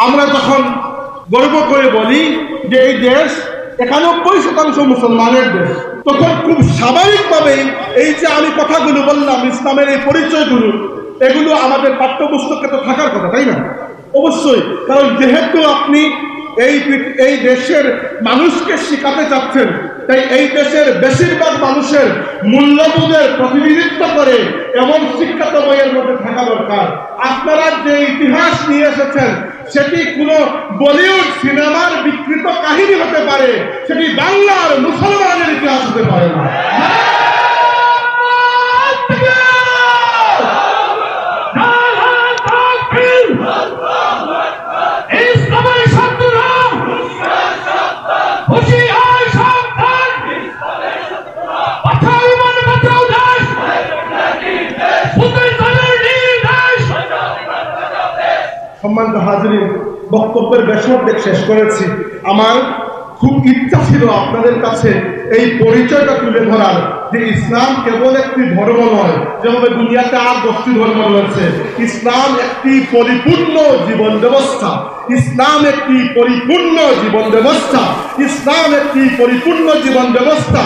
আমরা যখন গর্ব করে বলি যে এই দেশ 91% মুসলমানের দেশ, তখন খুব স্বাভাবিকভাবেই এই যে আমি কথাগুলো বললাম, ইসলামের এই পরিচয়গুলো, এগুলো আমাদের পাঠ্যপুস্তকে তো থাকার কথা, তাই না? অবশ্যই, কারণ যেহেতু আপনি এই দেশের মানুষকে শিখাতে চাচ্ছেন, তাই এই দেশের বেশিরভাগ মানুষের মূল্যবোধের প্রতিনিধিত্ব করে এমন শিক্ষাত বইয়ের মধ্যে থাকা দরকার। আপনারা যে ইতিহাস নিয়ে এসেছেন সেটি কোনো বলিউড সিনেমার বিকৃত কাহিনী হতে পারে, সেটি বাংলার মুসলমানের ইতিহাস হতে পারে না। সম্মানিত হাজিরিন, বক্তব্যের বেশ অর্ধেক শেষ করেছি। আমার খুব ইচ্ছা ছিল আপনাদের কাছে এই পরিচয়টা তুলে ধরার, যে ইসলাম কেবল একটি ধর্ম নয়, যেভাবে দুনিয়াতে আর 10টি ধর্ম রয়েছে। ইসলাম একটি পরিপূর্ণ জীবন ব্যবস্থা, ইসলাম একটি পরিপূর্ণ জীবন ব্যবস্থা, ইসলাম একটি পরিপূর্ণ জীবন ব্যবস্থা।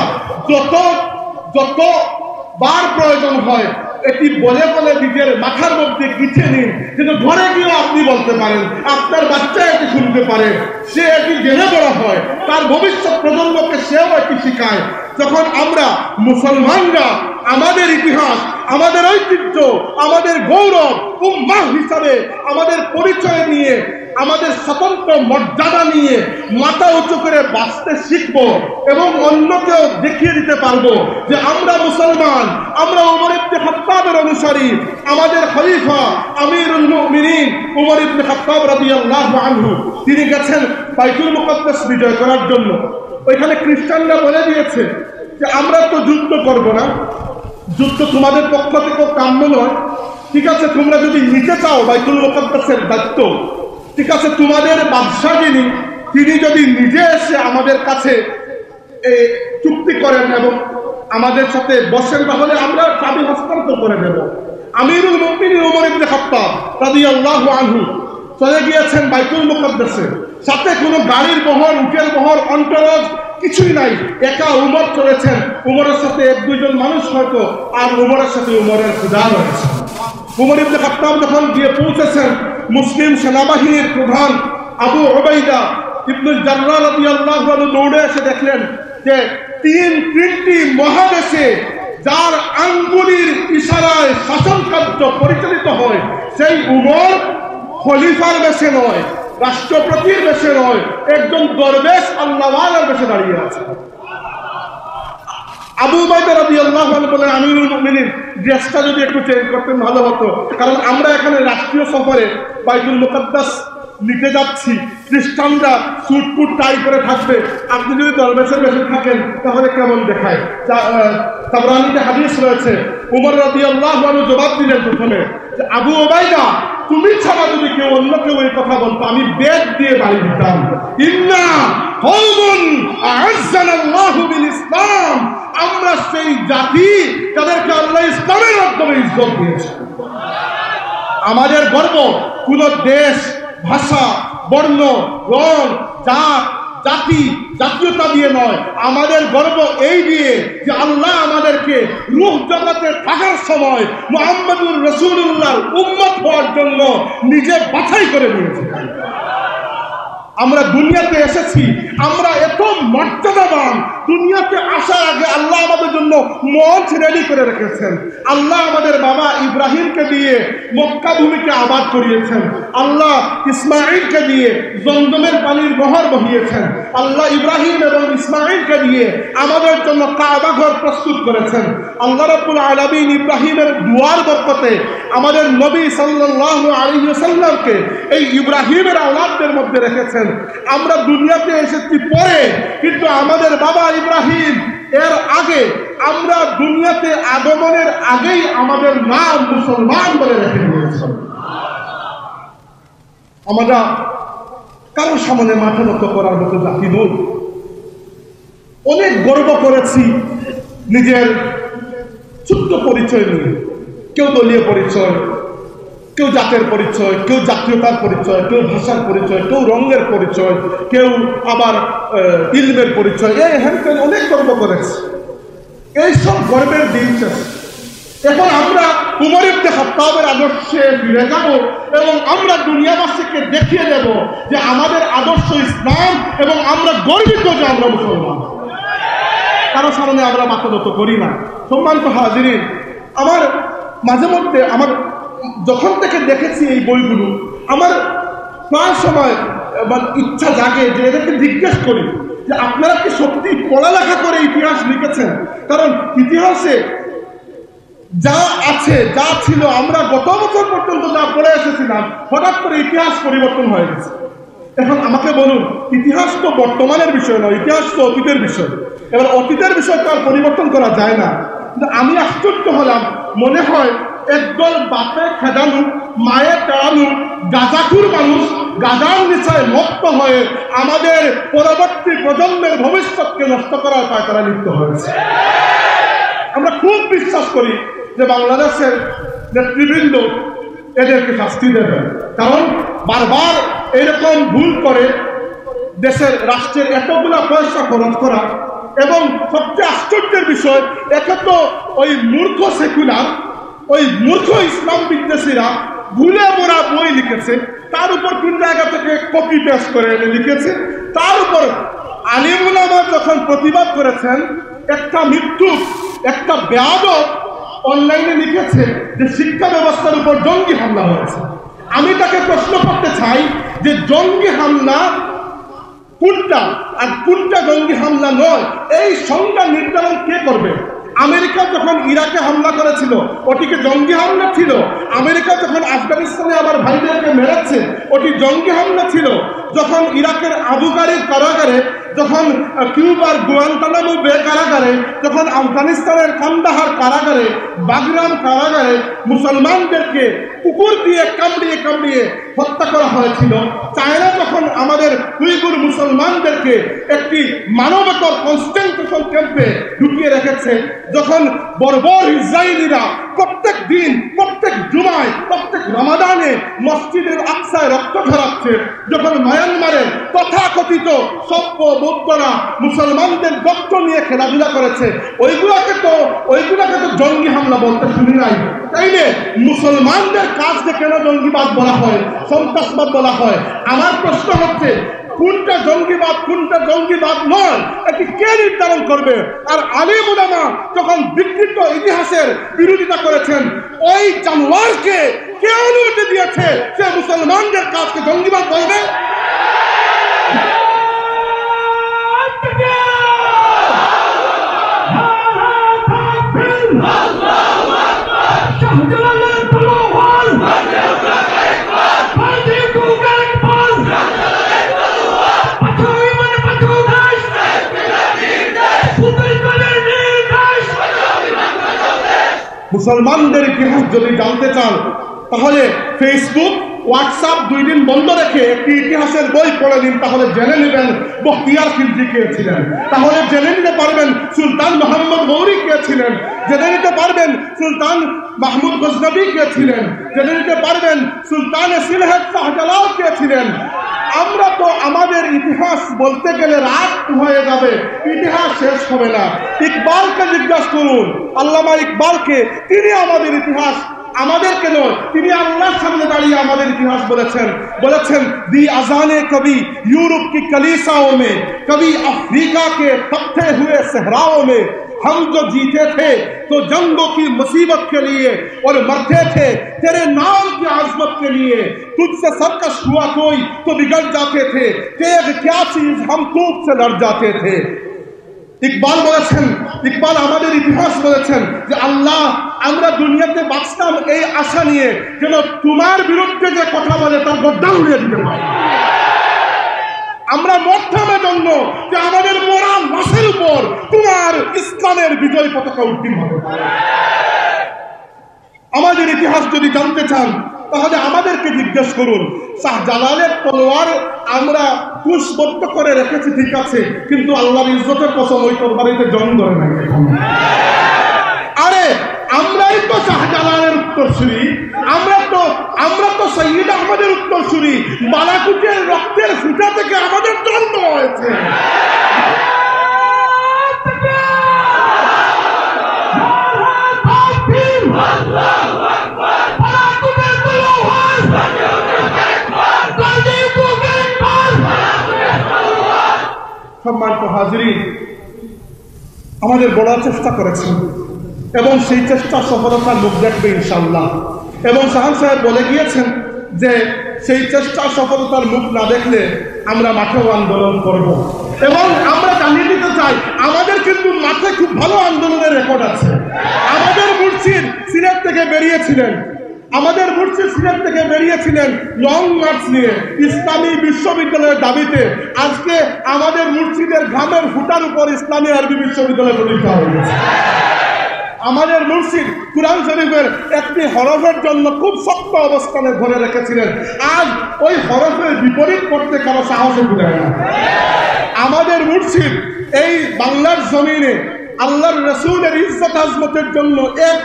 যতবার প্রয়োজন হয় এটি বলে বলে নিজের মাথার মধ্যে গিঁথে নিন, কিন্তু ঘরে গিয়েও আপনি বলতে পারেন, আপনার বাচ্চা এটি শুনতে পারে, সে এটি জেনে বড় হয়, তার ভবিষ্যৎ প্রজন্মকে সেও এটি শিখায়। যখন আমরা মুসলমানরা আমাদের ইতিহাস, আমাদের ঐতিহ্য, আমাদের গৌরব উম্মাহ হিসাবে আমাদের পরিচয় নিয়ে, আমাদের স্বতন্ত্র মর্যাদা নিয়ে মাথা উঁচু করে বাঁচতে শিখব এবং অন্যকেও দেখিয়ে দিতে পারবো যে আমরা মুসলমান, আমরা উমর ইবনে খাত্তাবের অনুসারী। আমাদের খলিফা আমিরুল মুমিনিন উমর ইবনে খাত্তাব রাদিয়াল্লাহু আনহু, তিনি গেছেন বাইতুল মুকাদ্দাস বিজয় করার জন্য। ওইখানে খ্রিস্টানরা বলে দিয়েছে যে আমরা তো যুদ্ধ করব না, যুদ্ধ তোমাদের পক্ষ থেকে কাম্য নয়, ঠিক আছে, তোমরা যদি নিতে চাও বাইতুল মুকাদ্দাসের দায়িত্ব, ঠিক আছে, তোমাদের বাদশাহ যিনি, তিনি যদি নিজে এসে আমাদের কাছে চুক্তি করেন এবং আমাদের সাথে বসেন, তাহলে আমরা চাবি হস্তান্তর করে দেব। আমিরুল মুমিনিন উমর ইবনে খাত্তাব রাদিয়াল্লাহু আনহু চলে গিয়েছেন বাইতুল মুকাদ্দাসে, সাথে কোনো গাড়ির বহর, উটের বহর, অন্টরজ কিছুই নাই, একা উমর চলেছেন। উমরের সাথে 1-2 জন মানুষ হয়তো, আর উমরের সাথে উমরের খুদা রয়েছে। উমর ইবনে খাত্তাব যখন গিয়ে পৌঁছেছেন, মুসলিম সেনাবাহিনীর প্রধান আবু উবাইদা ইবনুল জাররাহ রাদিয়াল্লাহু আনহু দৌড়ে এসে দেখলেন যে তিনটি মহাদেশে যার আঙ্গুলির ইশারায় শাসন কার্য পরিচালিত হয়, সেই উমর খলিফার বেশে নয়, রাষ্ট্রপতির বেশে নয়, একজন দরবেশ আল্লাহওয়ালার বেশে দাঁড়িয়ে আছে। আবু উবাইদা রাদিয়াল্লাহু আনহু বলেন, আমিরুল মুমিনিন, ড্রেসটা যদি একটু চেঞ্জ করতেন ভালো হতো, কারণ আমরা এখানে রাষ্ট্রীয় সফরে বাইতুল মুকাদ্দাস নিতে যাচ্ছি, খ্রিস্টানরা স্যুট কুট টাই করে থাকবে, আপনি যদি দরবেশের বেশে থাকেন তাহলে কেমন দেখায়। তাবরানীতে হাদিস রয়েছে, উমর রাদিয়াল্লাহু আনহু জবাব দিলেন প্রথমে যে আবু উবাইদা, তুমি ছাড়া যদি কেউ অন্য কেউ এই কথা বলতো আমি বেদ দিয়ে বাড়ি দিতাম। ইন্না কওমুন আ'আজ্জানাল্লাহু বিল ইসলাম, আমরা সেই জাতি যাদেরকে আল্লাহ ইসলামের মাধ্যমে ইজ্জত দিয়েছে। আমাদের গর্ব কোন দেশ, ভাষা, বর্ণ, রং, জাতি, জাতীয়তা দিয়ে নয়, আমাদের গর্ব এই দিয়ে যে আল্লাহ আমাদেরকে রূহ জগতে থাকার সময় মুহাম্মদুর রাসূলুল্লাহর উম্মত হওয়ার জন্য নিজে বাছাই করে নিয়েছে। আমরা দুনিয়াতে এসেছি, আমরা এত মর্যাদাবান, দুনিয়াতে আসার আগে আল্লাহ আমাদের জন্য মঞ্চ রেডি করে রেখেছেন। আল্লাহ আমাদের বাবা ইব্রাহিমকে দিয়ে মক্কা ভূমিকে আবাদ করিয়েছেন, আল্লাহ ইসমাঈলকে দিয়ে জমজমের পানির নহর বহিয়েছেন, আল্লাহ ইব্রাহিম এবং ইসমাঈলকে দিয়ে আমাদের জন্য কাবা ঘর প্রস্তুত করেছেন। আল্লাহ রাব্বুল আলামিন ইব্রাহিমের দুয়ার বরকতে আমাদের নবী সাল্লাল্লাহু আলাইহি ওয়াসাল্লামকে এই ইব্রাহিমের আওলাদদের মধ্যে রেখেছেন। আমরা দুনিয়াতে এসেছি পরে, কিন্তু আমাদের বাবা ইব্রাহিম এর আগে, আমরা দুনিয়াতে আগমনের আগেই আমাদের নাম মুসলমান বলে রেখে দিয়েছেন। আমরা কারোর সামনে মাথা নত করার মতো জাতি নই। অনেক গর্ব করেছি নিজের ছোট্ট পরিচয় নিয়ে, কেউ দলীয় পরিচয়, কেউ জাতের পরিচয়, কেউ জাতীয়তার পরিচয়, কেউ ভাষার পরিচয়, কেউ রঙের পরিচয়, কেউ আবার ইলমের পরিচয়, এই হ্যান অনেক গর্ব করেছে। এইসব গর্বের দিন শেষ। এখন আমরা উমর ইবনে খাত্তাবের আদর্শে ফিরে যাব এবং আমরা দুনিয়াবাসীকে দেখিয়ে দেব যে আমাদের আদর্শ ইসলাম এবং আমরা গর্বিত যে আমরা মুসলমান। কারো সামনে আমরা মাথা নত করি না। সম্মানিত হাজিরিন, আমার মাঝে মধ্যে আমার যখন থেকে দেখেছি এই বইগুলো, আমার প্রায় সময় ইচ্ছা জাগে যে এদেরকে জিজ্ঞেস করি যে আপনারা কি সত্যি পড়ালেখা করে ইতিহাস লিখেছেন? কারণ ইতিহাসে যা আছে, যা ছিল, আমরা গত বছর পর্যন্ত যা পড়ে এসেছিলাম, হঠাৎ করে ইতিহাস পরিবর্তন হয়ে গেছে। এখন আমাকে বলুন, ইতিহাস তো বর্তমানের বিষয় নয়, ইতিহাস তো অতীতের বিষয়। এবার অতীতের বিষয় তো আর পরিবর্তন করা যায় না। কিন্তু আমি আশ্চর্য হলাম, মনে হয় একদল বাপে খেদানো, মায়ের তাড়ানো, গাঁজাখুর মানুষ গাঁজার নেশায় মত্ত হয়ে আমাদের পরবর্তী প্রজন্মের ভবিষ্যৎকে নষ্ট করার পায়তারা লিপ্ত হয়েছে। আমরা খুব বিশ্বাস করি যে বাংলাদেশের নেতৃবৃন্দ এদেরকে শাস্তি দেবেন, কারণ বারবার এরকম ভুল করে দেশের রাষ্ট্রের এতগুলা পয়সা খরচ করা। এবং সবচেয়ে আশ্চর্যের বিষয়, একে তো ওই মূর্খ সেকুলার, ওই মূর্খ ইসলাম বিদ্বেষীরা ভুলে ভরা বই লিখেছে, তার উপর কোন জায়গা থেকে কপি পেস্ট করে এনে লিখেছে। তার উপর আলিম উলামা যখন প্রতিবাদ করেছেন, একটা মৃত্যু, একটা বেয়াদব অনলাইনে লিখেছে যে শিক্ষা ব্যবস্থার উপর জঙ্গি হামলা হয়েছে। আমি তাকে প্রশ্ন করতে চাই যে জঙ্গি হামলা কোনটা আর কোনটা জঙ্গি হামলা নয়, এই সংজ্ঞা নির্ধারণ কে করবে? আমেরিকা যখন ইরাকে হামলা করেছিল, ওটিকে জঙ্গি হামলা ছিল? আমেরিকা যখন আফগানিস্তানে আমার ভাইদেরকে মেরেছে, ওটি জঙ্গি হামলা ছিল? যখন ইরাকের আবু গারিব কারাগারে, যখন কিউবার গুয়ান্তানামো বে কারাগারে, যখন আফগানিস্তানের কান্দাহার কারাগারে, বাগরাম কারাগারে মুসলমানদেরকে কুকুর দিয়ে কামড়িয়ে কামড়িয়ে হত্যা করা হয়েছিল, চায়না যখন আমাদের উইগুর মুসলমানদেরকে একটি মানবতর কনসেন্ট্রেশন ক্যাম্পে ঢুকিয়ে রেখেছে, যখন বর্বর ইসরায়েলিরা প্রত্যেক দিন, প্রত্যেক জুমায়, প্রত্যেক রমাদানে মসজিদের আকসায় রক্ত ঝরাচ্ছে, যখন মায়ানমারের তথাকথিত সভ্য বৌদ্ধরা মুসলমানদের রক্ত নিয়ে খেলাধুলা করেছে, ওইগুলাকে তো জঙ্গি হামলা বলতে শুনি নাই, তাই না? মুসলমানদের কাজকে কেন জঙ্গিবাদ বলা হয়, সন্ত্রাসবাদ বলা হয়? আমার প্রশ্ন হচ্ছে, কোনটা জঙ্গিবাদ, কোনটা জঙ্গিবাদ নয়, এটি কে নির্ধারণ করবে? আর আলিম উলামা যখন বিকৃত ইতিহাসের বিরোধিতা করেছেন, ওই জানোয়ারকে কে অনুমতি দিয়েছে সে মুসলমানদের কাজকে জঙ্গিবাদ বলবে? মুসলমানদের ইতিহাস যদি জানতে চান, তাহলে ফেসবুক, হোয়াটসঅ্যাপ 2 দিন বন্ধ রেখে একটি ইতিহাসের বই পড়ে দিন, তাহলে জেনে নেবেন বখতিয়ার খিলজি কে ছিলেন, তাহলে জেনে নিতে পারবেন সুলতান মোহাম্মদ গৌরী কে ছিলেন, জেনে নিতে পারবেন সুলতান মাহমুদ গজনবী কে ছিলেন, জেনে নিতে পারবেন সুলতান সিলহেট শাহজালাল কে ছিলেন। আমরা তো আমাদের ইতিহাস বলতে গেলে রাত হয়ে যাবে, ইতিহাস শেষ হবে না। ইকবালকে জিজ্ঞাসা করুন, আল্লামা ইকবালকে, তিনি আমাদের ইতিহাস, আমাদেরকে নয়, তিনি আল্লাহর সামনে দাঁড়িয়ে আমাদের ইতিহাস বলেছেন दी अजाने कभी यूरोप की कलीसाओं में, कभी अफ्रीका के तपते हुए सहराओं में, हम जो जीते थे तो जंगों की मुसीबत के लिए और मरते थे तेरे नाम की आजमत के लिए, तुझसे सरकश हुआ कोई तो बिगड़ जाते थे, तेज क्या चीज हम तूप से लड़ जाते थे। ইকবাল বলেছেন, ইকবাল আমাদের ইতিহাস বলেছেন যে আল্লাহ, আমরা দুনিয়াতে বাঁচতাম এই আশা নিয়ে যেন তোমার বিরুদ্ধে যে কথা বলে তার গর্দান উড়িয়ে দিতে পারে। আমরা মরতাম জন্য যে আমাদের মরা লাশের উপর তোমার ইসলামের বিজয় পতাকা উড্ডীন হবে। আমাদের ইতিহাস যদি জানতে চান, তাহলে আমাদেরকে জিজ্ঞেস করুন, শাহজালালের তলোয়ার আমরা কুশবদ্ধ করে রেখেছি ঠিক আছে, কিন্তু আল্লাহর ইজ্জতের কসম ওই তরবারিতে জং ধরে নাই। আরে আমরাই তো শাহজালালের উত্তরসূরি, আমরা তো আমরা তো সৈয়দ আহমদের উত্তরসূরি, বালাকুটের রক্তের ফুটা থেকে আমাদের জন্ম হয়েছে। সম্মানিত হাজিরিন, আমাদের বলার চেষ্টা করেছেন এবং সেই চেষ্টা সফলতার মুখ দেখবে ইনশাআল্লাহ। এবং শাহান সাহেব বলে গিয়েছেন যে সেই চেষ্টা সফলতার মুখ না দেখলে আমরা মাঠেও আন্দোলন করব। এবং আমরা জানিয়ে দিতে চাই, আমাদের কিন্তু মাঠে খুব ভালো আন্দোলনের রেকর্ড আছে। আমাদের মুর্শিদ সিলেট থেকে বেরিয়েছিলেন, লং মার্চ নিয়ে ইসলামী বিশ্ববিদ্যালয়ের দাবিতে। আজকে আমাদের মুর্শিদের ঘামের ফুটার উপর ইসলামী আরবি বিশ্ববিদ্যালয় প্রতিষ্ঠা হয়ে গেছে। আমাদের মুর্শিদ কুরআন শরীফের একটি হরফের জন্য খুব শক্ত অবস্থানে ধরে রেখেছিলেন। আজ ওই হরফের বিপরীত করতে কারো সাহস কুলায় না। আমাদের মুর্শিদ এই বাংলার জমিনে আল্লাহর রাসূলের ইজ্জত আজমতের জন্য এক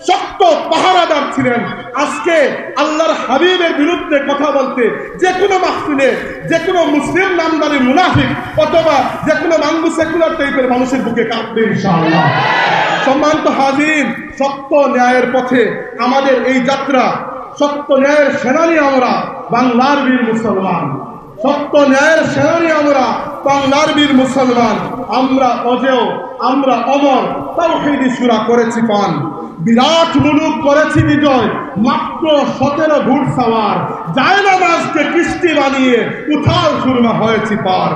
শক্ত পাহারাদার ছিলেন। আজকে আল্লাহর হাবিবের বিরুদ্ধে কথা বলতে যে কোনো মাহফিলে যে কোনো মুসলিম নামদারি মুনাফিক অথবা যে কোনো বাঙ্গু সেকুলার টাইপের মানুষের বুকে কাঁপবে ইনশাআল্লাহ। সম্মানিত হাজিরিন, সত্য ন্যায়ের পথে আমাদের এই যাত্রা। সত্য ন্যায়ের সেনানী আমরা, বাংলার বীর মুসলমান। সত্য ন্যায়ের সেনানী আমরা, বাংলার বীর মুসলমান। আমরা অজেয়, আমরা অমর, তাওহীদি সূরা করেছি পান। বিরাট মুলুক করেছি বিজয়, মাত্র 17 ঘুড়সওয়ার। জায়নামাজকে কৃষ্টি বানিয়ে উথাল সুরমা হয়েছি পার।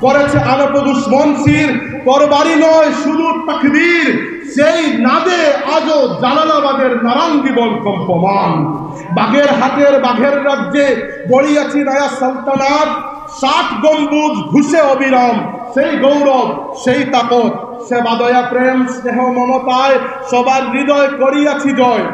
করেছে আরব দুশ্মন শির, তরবারি নয় শুধু তাকবীর। সেই নাদে আজও জালালাবাদের নারাঙ্গীবন কম্পমান। বাঘের হাটের বাঘের রাজ্যে গড়িয়াছি নয়া সালতানাত। 60 গম্বুজ ঘুষে অবিরাম, সেই গৌরব সেই তাকত। সেবা দয়া প্রেম স্নেহ মমতায় সবার হৃদয় করিয়াছি জয়।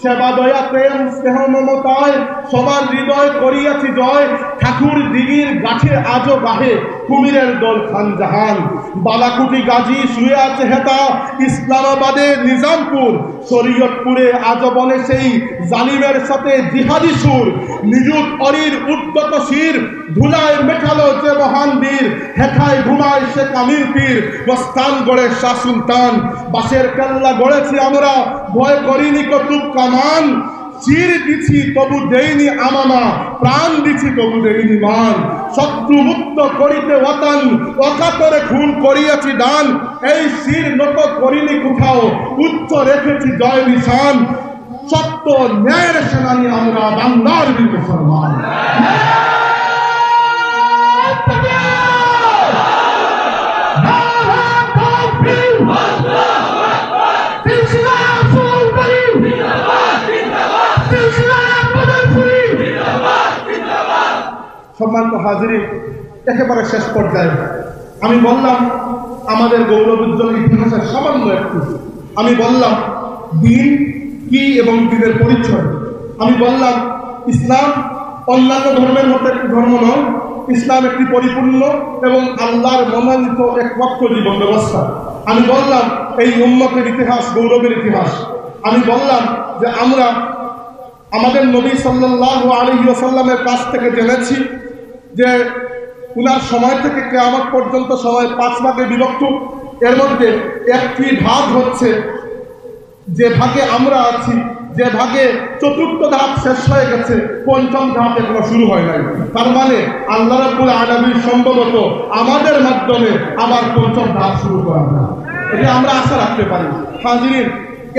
সেবা দয়া প্রেম স্নেহ মমতায় সবার হৃদয় করিয়াছি জয়। ঠাকুর দিঘির গাছে আজও বাহে কুমিরের দল খানজাহান। বালাকুটি গাজী শুয়ে আছে হেতা, ইসলামাবাদে নিজামপুর। শরীয়তপুরে আজও বলে সেই জালিমের সাথে জিহাদি সুর। নিযুত অরির উদ্যত শির, ধুলায় মেঠালো যে মহান বীর। হেথায় ঘুমায় সে কামিল পীর, মস্তান গড়ে শাহ সুলতান। বাঁশের কেল্লা গড়েছি আমরা, ভয় করিনি কতুব কামান। চির দিছি তবু দেইনি আমামা, প্রাণ দিছি তবু দেইনি মান। শত্রু মুক্ত করিতে ওয়াতান, অকাতরে খুন করিয়াছি দান। এই শির নত করিনি কোথাও, উচ্চ রেখেছি জয় নিশান। সত্য ন্যায়ের সেনানী আমরা, বাংলার বীর মুসলমান। সম্মানিত হাজিরিন, একেবারে শেষ পর্যায়ে আমি বললাম আমাদের গৌরবোজ্জ্বল ইতিহাসের সামান্য একটু। আমি বললাম দিন কি এবং দিনের পরিচয়। আমি বললাম ইসলাম অন্যান্য ধর্মের মতো একটি ধর্ম নয়। ইসলাম একটি পরিপূর্ণ এবং আল্লাহর মনোনীত একমাত্র জীবন ব্যবস্থা। আমি বললাম এই উম্মতের ইতিহাস গৌরবের ইতিহাস। আমি বললাম যে আমরা আমাদের নবী সাল্লাল্লাহু আলাইহি ওয়াসাল্লামের কাছ থেকে জেনেছি যে উনার সময় থেকে কিয়ামত পর্যন্ত সময় 5 ভাগে বিভক্ত। এর মধ্যে একটি ভাগ হচ্ছে যে ভাগে আমরা আছি, যে ভাগে 4র্থ ধাপ শেষ হয়ে গেছে, 5ম ধাপ এখনো শুরু হয় নাই। তার মানে আল্লাহ রাব্বুল আলামিন সম্ভবত আমাদের মাধ্যমে আবার 5ম ধাপ শুরু করাবে, এটা আমরা আশা রাখতে পারি। হাজিরিন,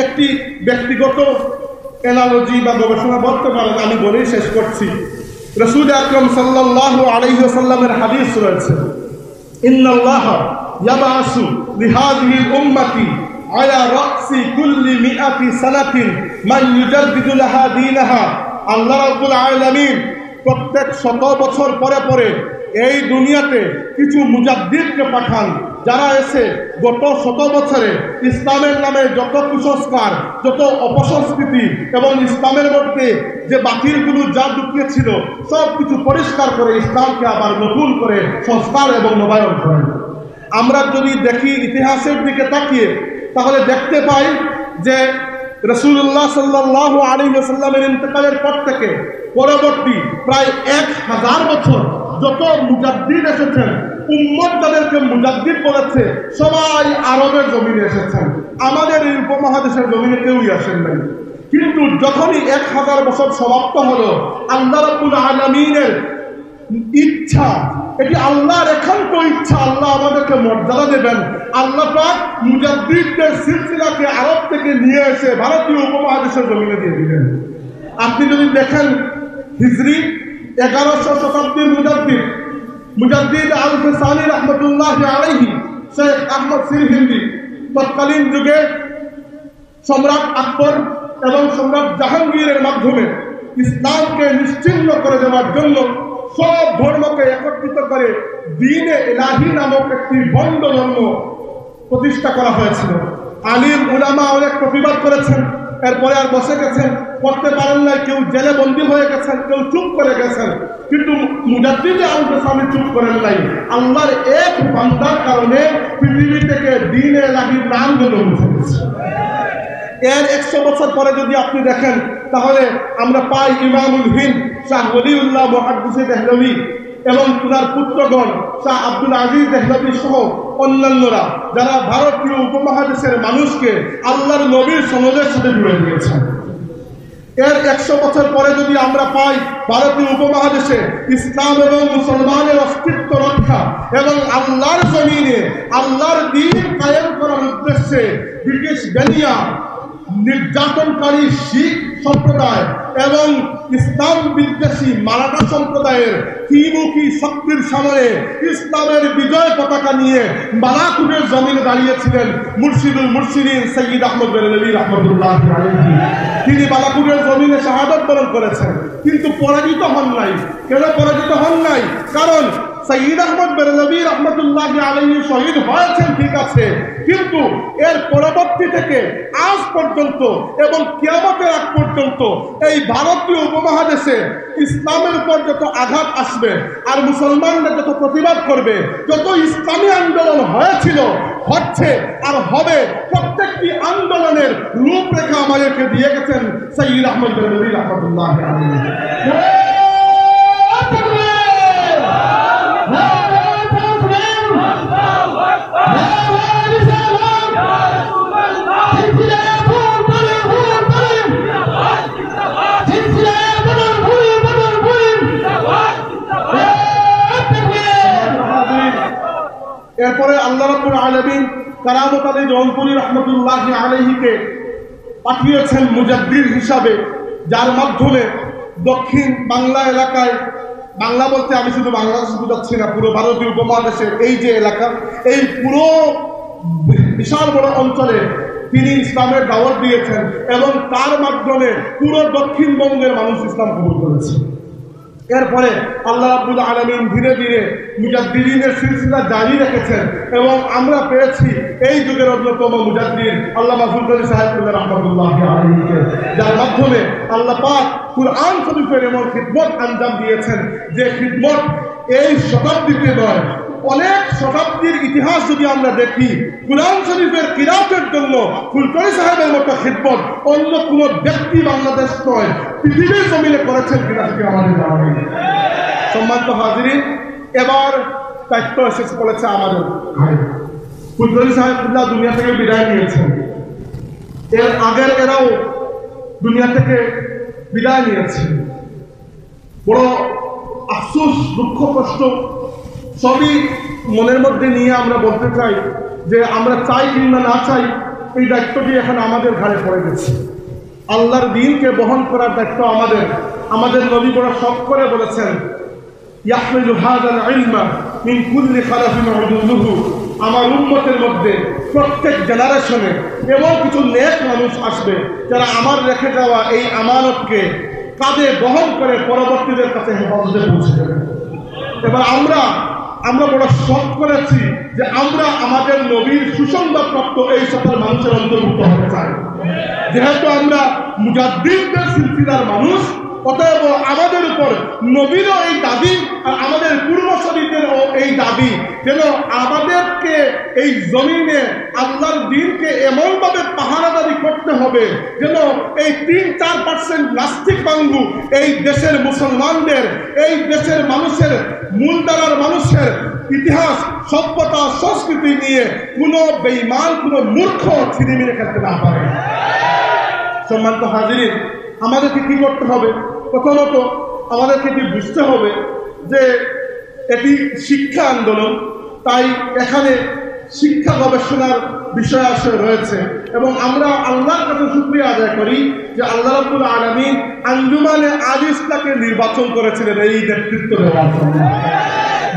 একটি ব্যক্তিগত অ্যানালজি বা গবেষণা বলতে পারেন, আমি বলেই শেষ করছি। রাসূল আকরাম সাল্লাল্লাহু আলাইহি ওয়াসাল্লামের হাদিস রয়েছে, ইন্নাল্লাহা ইয়াবআসু লিহাযিহিল উম্মতি আলা রাসি কুল্লি মিআতি সানাতিন মান ইউজাদ্দিদু লাহা দীনাহা। আল্লাহ রাব্বুল আলামিন প্রত্যেক 100 বছর পরে পরে এই দুনিয়াতে কিছু মুজাদ্দিদকে পাঠান, যারা এসে গত 100 বছরে ইসলামের নামে যত কুসংস্কার, যত অপসংস্কৃতি এবং ইসলামের মধ্যে যে বাতিলগুলো যা ঢুকিয়ে ছিল সব কিছু পরিষ্কার করে ইসলামকে আবার নতুন করে সংস্কার এবং নবায়ন করেন। আমরা যদি দেখি ইতিহাসের দিকে তাকিয়ে, তাহলে দেখতে পাই যে রাসূলুল্লাহ সাল্লাল্লাহু আলাইহি ওয়াসাল্লামের ইন্তেকালের পর থেকে পরবর্তী প্রায় 1000 বছর যত মুজাদ্দিদ এসেছেন, উম্মত যাদেরকে মুজাদ্দিদ বলেছে, সবাই আরবের জমিনে এসেছেন, আমাদের এই উপমহাদেশের জমিনে কেউই আসেন নাই। কিন্তু যখনই 1000 বছর সমাপ্ত হলো, আল্লাহ রাব্বুল আলামিনের ইচ্ছা, এটি আল্লাহর একান্ত ইচ্ছা, আল্লাহ আমাদেরকে মর্যাদা দেবেন। আল্লাহ পাক মুজাদ্দিদদের সিলসিলাকে আরব থেকে নিয়ে এসে ভারতীয় উপমহাদেশের জমিনে দিয়ে দিলেন। আপনি যদি দেখেন হিজরি 1100 শতাব্দীর মুজাদ্দিদ আল-ফিসানি রাহমাতুল্লাহি আলাইহি, শেখ আহমদ সিরহিন্দি, তৎকালীন যুগে সম্রাট আকবর এবং সম্রাট জাহাঙ্গীরের মাধ্যমে ইসলামকে নিশ্চিহ্ন করে দেওয়ার জন্য সব ধর্মকে একত্রিত করে দ্বীনে ইলাহি নামক একটি বন্ড ধর্ম প্রতিষ্ঠা করা হয়েছিল। আলিম উলামা অনেক প্রতিবাদ করেছেন, এরপরে আর বসে গেছেন, করতে পারেন নাই, কেউ জেলে বন্দী হয়ে গেছেন, কেউ চুপ করে গেছেন। কিন্তু মুজাদ্দিদ আল-ফিসানি চুপ করেন নাই। আল্লাহর এক বান্দার কারণে পৃথিবী থেকে দ্বীনে ইলাহির নামগুলো মুছে গেছে। এর 100 বছর পরে যদি আপনি দেখেন, তাহলে আমরা পাই ইমামুল হিন্দ শাহ ওলিউল্লাহ মুহাদ্দিস দেহলভী এবং তার পুত্রগণ শাহ আব্দুল আজিজ দেহলভী সহ অন্যান্যরা, যারা ভারতীয় উপমহাদেশের মানুষকে আল্লাহর নবীর সনদের সাথে জুড়ে দিয়েছেন। এর 100 বছর পরে যদি আমরা পাই ভারতীয় উপমহাদেশে ইসলাম এবং মুসলমানের অস্তিত্ব রক্ষা এবং আল্লাহর জমিনে আল্লাহর দ্বীন কায়েম করার উদ্দেশ্যে ব্রিটিশ বেনিয়া নির্যাতনকারী শিখ সম্প্রদায় এবং ইসলাম বিদ্বেষী মারাঠা সম্প্রদায়ের ত্রিমুখী শক্তির সামনে ইসলামের বিজয় পতাকা নিয়ে বালাকুটের জমিনে দাঁড়িয়েছিলেন মুর্শিদুল মুর্শিদিন সৈয়দ আহমদ বেরেলভী রাহমাতুল্লাহি আলাইহি। তিনি বালাকুটের জমিনে শাহাদাত বরণ করেছেন, কিন্তু পরাজিত হন নাই। কেন পরাজিত হন নাই? কারণ সৈয়দ আহমদ বেরেলভী রাহমাতুল্লাহি আলাইহি শহীদ হয়েছেন, ঠিক আছে, কিন্তু এর পরবর্তী থেকে আজ পর্যন্ত এবং কিয়ামতের আগ পর্যন্ত এই ভারতীয় উপমহাদেশে ইসলামের উপর যত আঘাত আসবে আর মুসলমানরা যত প্রতিবাদ করবে, যত ইসলামী আন্দোলন হয়েছিল, হচ্ছে আর হবে, প্রত্যেকটি আন্দোলনের রূপরেখা আমাদেরকে দিয়ে গেছেন সৈয়দ আহমদ বেরেলভী রাহমাতুল্লাহি আলাইহি। এরপরে আল্লাহ রাব্বুল আলামিন কারামত আলী জৌনপুরি রহমতুল্লাহি আলাইহিকে পাঠিয়েছেন মুজাদ্দিদ হিসাবে, যার মাধ্যমে দক্ষিণ বাংলা এলাকায়, বাংলা বলতে আমি শুধু বাংলাদেশ বুঝাচ্ছি না, পুরো ভারতীয় উপমহাদেশের এই যে এলাকা, এই পুরো বিশাল বড় অঞ্চলে তিনি ইসলামের দাওয়াত দিয়েছেন এবং তার মাধ্যমে পুরো দক্ষিণবঙ্গের মানুষ ইসলাম কবুল করেছে। এরপরে আল্লাহ রাব্বুল আলামিন ধীরে ধীরে মুজাদ্দিদিনের সিলসিলা জারি রেখেছেন এবং আমরা পেয়েছি এই যুগের অন্যতম মুজাদ্দিদ আল্লামা ফুলতলি সাহেব রাহমাতুল্লাহি আলাইহিকে, যার মাধ্যমে আল্লাহ পাক কুরআন শরীফের এমন খিদমত আঞ্জাম দিয়েছেন যে খিদমত এই শতাব্দীতে নয়, অনেক শতাব্দীর ইতিহাস যদি আমরা দেখি, কুরআন শরীফের কিরাতের জন্য ফুলতলি সাহেবের মতো খিদমত অন্য কোন ব্যক্তি বাংলাদেশ নয়, পৃথিবীর জমিনে করেছেন কিনা সেটি আমাদের জানা নেই। সম্মানিত হাজিরিন, এবার দায়িত্ব এসেছে বলেছে আমাদের ফুলতলি সাহেবুল্লাহ দুনিয়া থেকে বিদায় নিয়েছেন, এর আগের এরাও দুনিয়া থেকে বিদায় নিয়েছে। বড় আফসোস, দুঃখ, কষ্ট সবই মনের মধ্যে নিয়ে আমরা বলতে চাই যে আমরা চাই কিংবা না চাই, এই দায়িত্বটি এখন আমাদের ঘাড়ে পড়ে গেছে। আল্লাহর দ্বীনকে বহন করার দায়িত্ব আমাদের নবী বড় শখ করে বলেছেন, ইয়াহমিলু হাযাল ইলমা মিন কুল্লি খালাফিন উদুলুহু, আমার উম্মতের মধ্যে প্রত্যেক জেনারেশনে এমন কিছু নেক মানুষ আসবে যারা আমার রেখে যাওয়া এই আমানতকে কাঁধে বহন করে পরবর্তীদের কাছে হেফাজতে পৌঁছে দেবে। এবার আমরা বড় শখ করেছি যে আমরা আমাদের নবীর সুসংবাদপ্রাপ্ত এই সকল মানুষের অন্তর্ভুক্ত হতে চাই। যেহেতু আমরা মুজাদ্দিদদের সিলসিলার মানুষ, অতএব আমাদের উপর নবীরও এই দাবি আর আমাদের পূর্বসূরীদেরও এই দাবি যেন আমাদেরকে এই জমিনে আল্লাহর দ্বীনকে এমনভাবে পাহারাদারি করতে হবে যেন এই 3-4% নাস্তিক বাঙ্গু এই দেশের মুসলমানদের, এই দেশের মানুষের, মূলধারার মানুষের ইতিহাস, সভ্যতা, সংস্কৃতি নিয়ে কোনো বেঈমান, কোনো মূর্খ ছিনিমিনি খেলতে না পারে। সম্মানিত হাজিরিন, আমাদেরকে কি করতে হবে? প্রথমত আমাদেরকে এটি বুঝতে হবে যে এটি শিক্ষা আন্দোলন, তাই এখানে শিক্ষা গবেষণার বিষয় আশয় রয়েছে এবং আমরা আল্লাহর কাছে শুকরিয়া আদায় করি যে আল্লাহ রাব্বুল আলামিন আঞ্জুমানে আল ইসলামকে নির্বাচন করেছিলেন এই নেতৃত্ব দেওয়ার জন্য।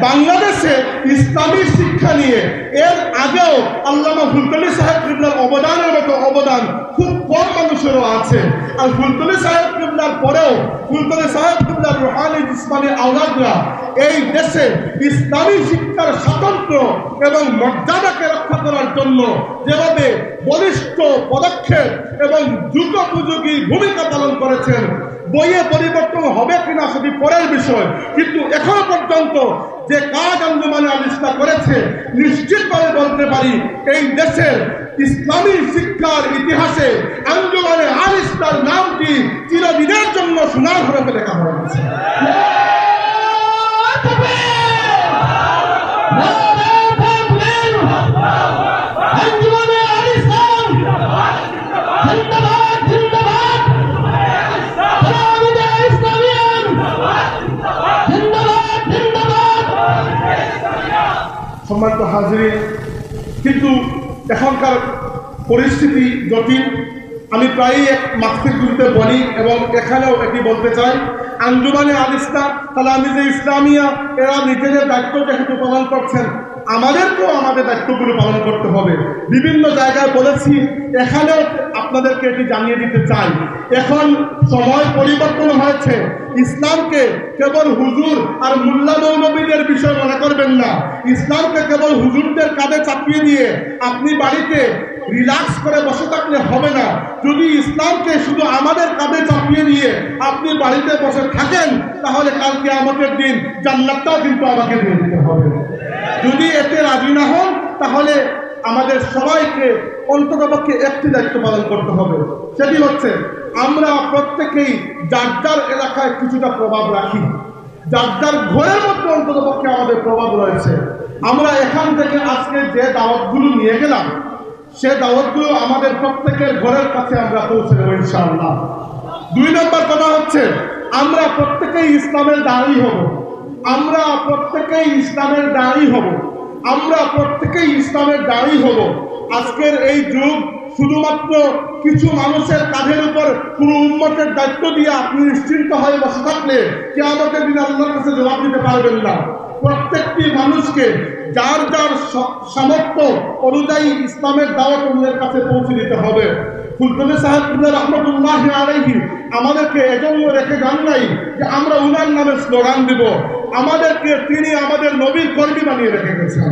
বাংলাদেশে ইসলামী শিক্ষা নিয়ে এর আগেও আল্লামা ফুলতলী সাহেব কিবলার অবদানের মতো অবদান খুব কম মানুষেরও আছে। আর ফুলতলী সাহেব কিবলার পরেও ফুলতলী সাহেব কিবলার রুহানি জিসমানি আওলাদরা এই দেশে ইসলামী শিক্ষার স্বাতন্ত্র্য এবং মর্যাদাকে রক্ষা করার জন্য যেভাবে বলিষ্ঠ পদক্ষেপ এবং যুগোপযোগী ভূমিকা পালন করেছেন, বইয়ে পরিবর্তন হবে কিনা সেটি পরের বিষয়, কিন্তু এখনো পর্যন্ত যে কাজ আঞ্জুমানে আল ইসলাম করেছে নিশ্চিতভাবে বলতে পারি এই দেশের ইসলামী শিক্ষার ইতিহাসে আঞ্জুমানে আল ইসলাম নামটি চিরদিনের জন্য সোনার হরফে লেখা হয়েছে। সম্মানিত হাজিরিন, কিন্তু এখনকার পরিস্থিতি জটিল। আমি প্রায়ই এক মাহফিলগুলিতে বলি এবং এখানেও এটি বলতে চাই, আঞ্জুমানে আল ইসলাম, তালামিজে ইসলামিয়া এরা নিজেদের দায়িত্ব যেহেতু পালন করছেন, আমাদেরকেও আমাদের দায়িত্বগুলো পালন করতে হবে। বিভিন্ন জায়গায় বলেছি, এখানেও আপনাদেরকে এটি জানিয়ে দিতে চাই, এখন সময় পরিবর্তন হয়েছে। ইসলামকে কেবল হুজুর আর মোল্লা মৌলবীদের বিষয় মনে করবেন না। ইসলামকে কেবল হুজুরদের কাঁধে চাপিয়ে দিয়ে আপনি বাড়িতে রিল্যাক্স করে বসে থাকলে হবে না। যদি ইসলামকে শুধু আমাদের কাঁধে চাপিয়ে দিয়ে আপনি বাড়িতে বসে থাকেন, তাহলে কালকে আমাদের দিন জান্নাতটাও কিন্তু আমাকে দিয়ে দিতে হবে। যদি এতে রাজি না হন, তাহলে আমাদের সবাইকে অন্ততপক্ষে একটি দায়িত্ব পালন করতে হবে। সেটি হচ্ছে আমরা প্রত্যেকেই যার যার এলাকায় কিছুটা প্রভাব রাখি, যার যার ঘরের মধ্যে অন্ততপক্ষে আমাদের প্রভাব রয়েছে। আমরা এখান থেকে আজকে যে দাওয়াতগুলো নিয়ে গেলাম, সে দাওয়াতগুলো আমাদের প্রত্যেকের ঘরের কাছে আমরা পৌঁছে দেবো ইনশাআল্লাহ। 2 নম্বর কথা হচ্ছে আমরা প্রত্যেকেই ইসলামের দাঁড়ি হব, আমরা প্রত্যেকেই ইসলামের দাঁড়ি হব, আমরা প্রত্যেকেই ইসলামের দাঁড়ি হব। আজকের এই যুগ শুধুমাত্র কিছু মানুষের কাঁধের উপর পুরো উম্মতের দায়িত্ব দিয়ে আপনি নিশ্চিন্ত হয়ে বসে থাকলে কিয়ামতের দিন আল্লাহর কাছে জবাব দিতে পারবেন না। প্রত্যেকটি মানুষকে যার যার সামর্থ্য অনুযায়ী ইসলামের দাওয়াত অন্যের কাছে পৌঁছে দিতে হবে। ফুলতলী সাহেব রহমতুল্লাহ আলাইহি আমাদেরকে এজন্য রেখে যান নাই যে আমরা উনার নামে স্লোগান দিব, আমাদেরকে তিনি আমাদের নবীর কর্মী বানিয়ে রেখে গেছেন।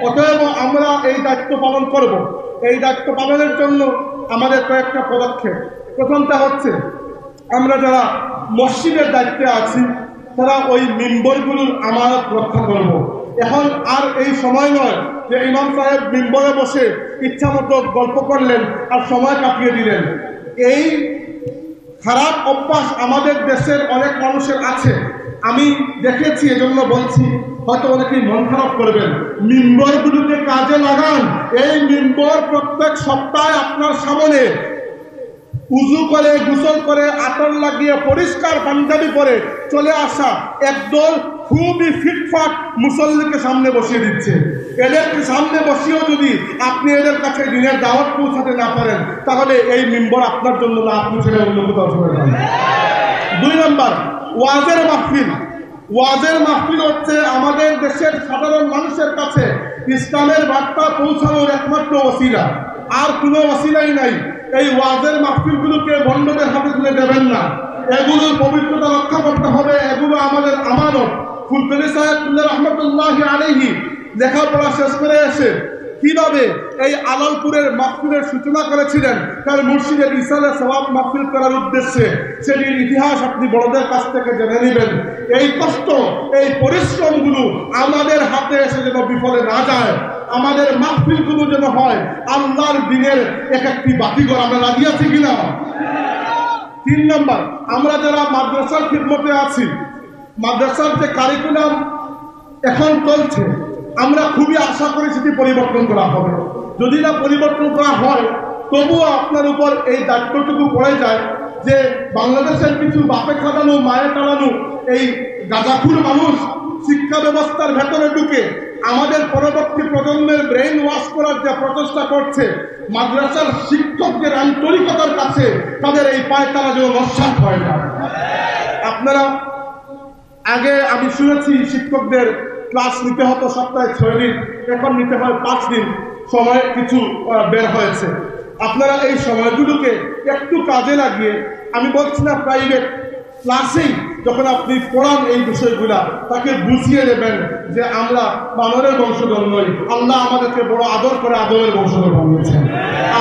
অতএব আমরা এই দায়িত্ব পালন করব। এই দায়িত্ব পালনের জন্য আমাদের কয়েকটা পদক্ষেপ। প্রথমটা হচ্ছে আমরা যারা মসজিদের দায়িত্বে আছি তারা ওই মিম্বরগুলোর আমানত রক্ষা করব। এখন আর এই সময় নয় যে ইমাম সাহেব মিম্বরে বসে ইচ্ছা মতো গল্প করলেন আর সময় কাটিয়ে দিলেন। এই খারাপ অভ্যাস আমাদের দেশের অনেক মানুষের আছে, আমি দেখেছি, এজন্য বলছি, হয়তো অনেকেই মন খারাপ করবেন। মিম্বরগুলোকে কাজে লাগান। এই মিম্বর প্রত্যেক সপ্তাহে আপনার সামনে উজু করে, গোসল করে, আতর লাগিয়ে, পরিষ্কার পাঞ্জাবি পরে চলে আসা একদল খুবই ফিটফাট মুসল্লিকে সামনে বসিয়ে দিচ্ছে। এদেরকে সামনে বসিয়েও যদি আপনি এদের কাছে দিনের দাওয়াত পৌঁছাতে না পারেন, তাহলে এই মিম্বর আপনার জন্য না, আপনি ছেড়ে অন্য কোথাও চলে যান। 2 নম্বর, ওয়াজের মাহফিল। ওয়াজের মাহফিল হচ্ছে আমাদের দেশের সাধারণ মানুষের কাছে ইসলামের বার্তা পৌঁছানোর একমাত্র ওসিলা, আর কোনো ওসিলাই নাই। এই ওয়াজের মাহফিলগুলোকে বন্ধদের হাতে তুলে দেবেন না, এগুলোর পবিত্রতা রক্ষা করতে হবে, এগুলো আমাদের আমানত। ফুলতলী সাহেব রহমতুল্লাহ আলাইহি লেখাপড়া শেষ করে এসে কিভাবে এই আলালপুরের মাহফিলের সূচনা করেছিলেন তার মুর্শিদের ইসালে সওয়াব মাহফিল করার উদ্দেশ্যে, সেটির ইতিহাস আপনি বড়দের কাছ থেকে জেনে নেবেন। এই কষ্ট, এই পরিশ্রমগুলো আমাদের হাতে এসে যেন বিফলে না যায়, আমাদের মাহফিলগুলো যেন হয় আল্লাহর দিনের এক একটি বাতিঘর। আমরা রাজি আছি কিনা? 3 নম্বর, আমরা যারা মাদ্রাসার খিদমতে আছি, মাদ্রাসার যে কারিকুলাম এখন চলছে, আমরা খুবই আশা করি সেটি পরিবর্তন করা হবে। যদি না পরিবর্তন করা হয়, তবুও আপনার উপর এই দায়িত্বটুকু পড়ে যায় যে বাংলাদেশের কিছু বাপে খাটানো, মায়ে টানানো এই গাঁজাখুর মানুষ শিক্ষা ব্যবস্থার ভেতরে ঢুকে আমাদের পরবর্তী প্রজন্মের ব্রেইন ওয়াশ করার যে প্রচেষ্টা করছে, মাদ্রাসার শিক্ষকদের আন্তরিকতার কাছে তাদের এই পায়তারা যেন নস্যাৎ হয় না। আপনারা আগে আমি শুনেছি শিক্ষকদের ক্লাস নিতে হতো সপ্তাহে 6 দিন, এখন নিতে হয় 5 দিন, সময় কিছু বের হয়েছে। আপনারা এই সময়গুলোকে একটু কাজে লাগিয়ে, আমি বলছি না প্রাইভেট ক্লাসেই যখন আপনি পড়ান এই বিষয়গুলা, তাকে বুঝিয়ে দেবেন যে আমরা বানরের বংশধর নই, আল্লাহ আমাদেরকে বড় আদর করে আদরের বংশধর বানিয়েছেন।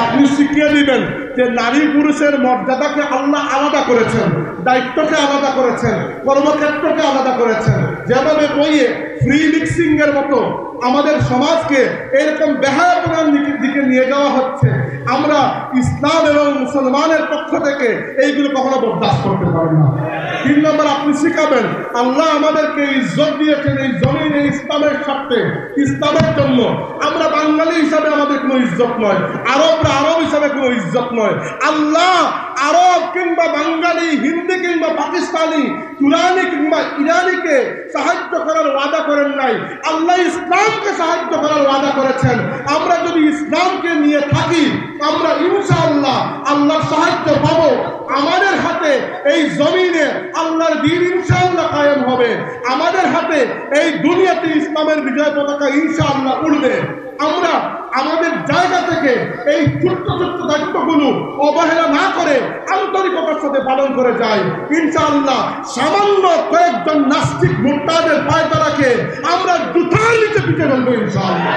আপনি শিখিয়ে দিবেন যে নারী পুরুষের মর্যাদাকে আল্লাহ আলাদা করেছেন, দায়িত্বকে আলাদা করেছেন, কর্মক্ষেত্রকে আলাদা করেছেন। যেভাবে বইয়ে ফ্রি মিক্সিং এর মতো আমাদের সমাজকে এরকম বেহায়াপনার দিকে নিয়ে যাওয়া হচ্ছে, আমরা ইসলাম এবং মুসলমানের পক্ষ থেকে এইগুলো কখনো বরদাস্ত করতে পারি না। 3 নম্বর, আপনি শিখাবেন আল্লাহ আমাদেরকে ইজ্জত দিয়েছেন এই জমিনে ইসলামের স্বার্থে, ইসলামের জন্য। আমরা বাঙালি হিসাবে আমাদের কোনো ইজ্জত নয়, আরবরা আরব হিসাবে কোনো ইজ্জত নয়। আল্লাহ আরব কিংবা বাঙালি, হিন্দি কিংবা পাকিস্তানি, তুরানি কিংবা ইরানিকে সাহায্য করার ওয়াদা করেন নাই, আল্লাহ ইসলামকে সাহায্য করার ওয়াদা করেছেন। আমরা যদি ইসলামকে নিয়ে থাকি, আমরা ইনশাআল্লাহ আল্লাহর সাহায্য পাবো। আমাদের হাতে এই জমিনে আল্লাহর দ্বীন ইনশাআল্লাহ কায়েম হবে, আমাদের হাতে এই দুনিয়াতে ইসলামের বিজয় পতাকা ইনশাআল্লাহ উড়বে। আমরা আমাদের জায়গা থেকে এই ছোট্ট ছোট্ট দায়িত্বগুলো অবহেলা না করে আন্তরিকতার সাথে পালন করে যাই, ইনশাআল্লাহ সামান্য কয়েকজন নাস্তিক মুরতাদের পায়তারাকে আমরা জুতার নিচে পিঠে ফেলবো ইনশাআল্লাহ।